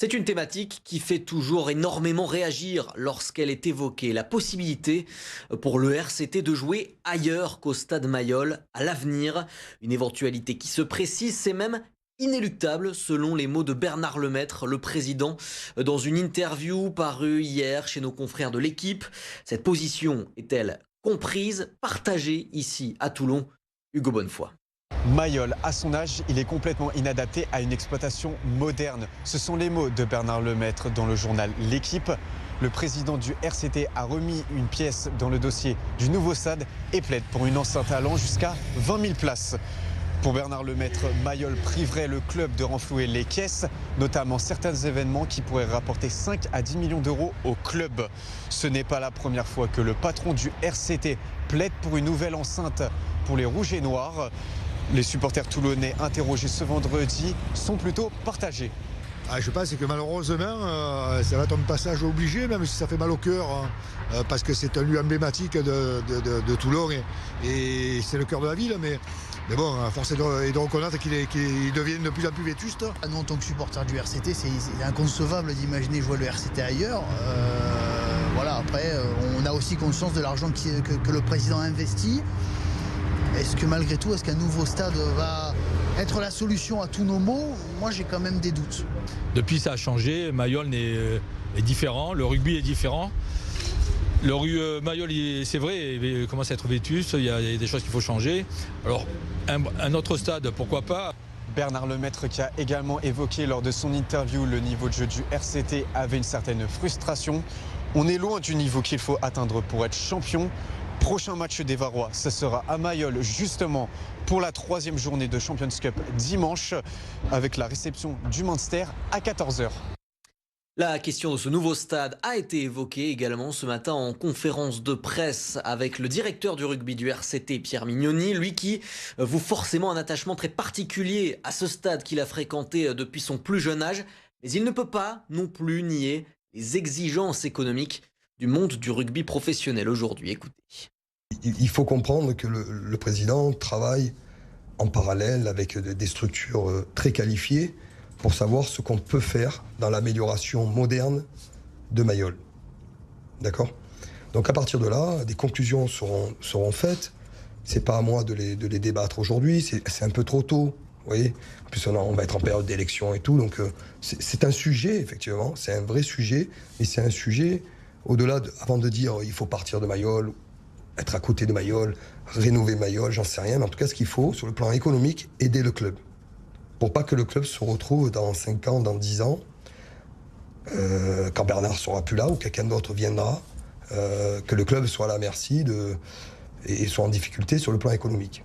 C'est une thématique qui fait toujours énormément réagir lorsqu'elle est évoquée. La possibilité pour le RCT de jouer ailleurs qu'au stade Mayol à l'avenir. Une éventualité qui se précise, c'est même inéluctable selon les mots de Bernard Lemaître, le président, dans une interview parue hier chez nos confrères de l'équipe. Cette position est-elle comprise, partagée ici à Toulon? Hugo Bonnefoy. Mayol, à son âge, il est complètement inadapté à une exploitation moderne. Ce sont les mots de Bernard Lemaître dans le journal L'Équipe. Le président du RCT a remis une pièce dans le dossier du nouveau stade et plaide pour une enceinte allant jusqu'à 20 000 places. Pour Bernard Lemaître, Mayol priverait le club de renflouer les caisses, notamment certains événements qui pourraient rapporter 5 à 10 millions d'euros au club. Ce n'est pas la première fois que le patron du RCT plaide pour une nouvelle enceinte pour les Rouges et Noirs. Les supporters toulonnais interrogés ce vendredi sont plutôt partagés. Je pense que malheureusement, ça va être un passage obligé, même si ça fait mal au cœur, parce que c'est un lieu emblématique de Toulon et c'est le cœur de la ville. Mais bon, force est de reconnaître qu'il devient de plus en plus vétuste. Nous, en tant que supporters du RCT, c'est inconcevable d'imaginer jouer le RCT ailleurs. Voilà, après, on a aussi conscience de l'argent que le président a investi. Est-ce que malgré tout, est-ce qu'un nouveau stade va être la solution à tous nos maux? Moi, j'ai quand même des doutes. Depuis, ça a changé. Mayol est différent. Le rugby est différent. Mayol, c'est vrai, il commence à être vétuste. Il y a des choses qu'il faut changer. Alors, un autre stade, pourquoi pas? Bernard Lemaître, qui a également évoqué lors de son interview le niveau de jeu du RCT, avait une certaine frustration. On est loin du niveau qu'il faut atteindre pour être champion. Prochain match des Varois, ce sera à Mayol, justement pour la 3e journée de Champions Cup dimanche, avec la réception du Munster à 14 h. La question de ce nouveau stade a été évoquée également ce matin en conférence de presse avec le directeur du rugby du RCT, Pierre Mignoni, lui qui voue forcément un attachement très particulier à ce stade qu'il a fréquenté depuis son plus jeune âge, mais il ne peut pas non plus nier les exigences économiques du monde du rugby professionnel aujourd'hui. Écoutez. Il faut comprendre que le président travaille en parallèle avec des structures très qualifiées pour savoir ce qu'on peut faire dans l'amélioration moderne de Mayol. D'accord ? Donc à partir de là, des conclusions seront faites. C'est pas à moi de les débattre aujourd'hui, c'est un peu trop tôt. Vous voyez ? En plus, on va être en période d'élection et tout, donc c'est un sujet, effectivement, c'est un vrai sujet, mais c'est un sujet, au-delà avant de dire il faut partir de Mayol, être à côté de Mayol, rénover Mayol, j'en sais rien, mais en tout cas, ce qu'il faut, sur le plan économique, aider le club. Pour pas que le club se retrouve dans 5 ans, dans 10 ans, quand Bernard sera plus là ou quelqu'un d'autre viendra, que le club soit à la merci et soit en difficulté sur le plan économique.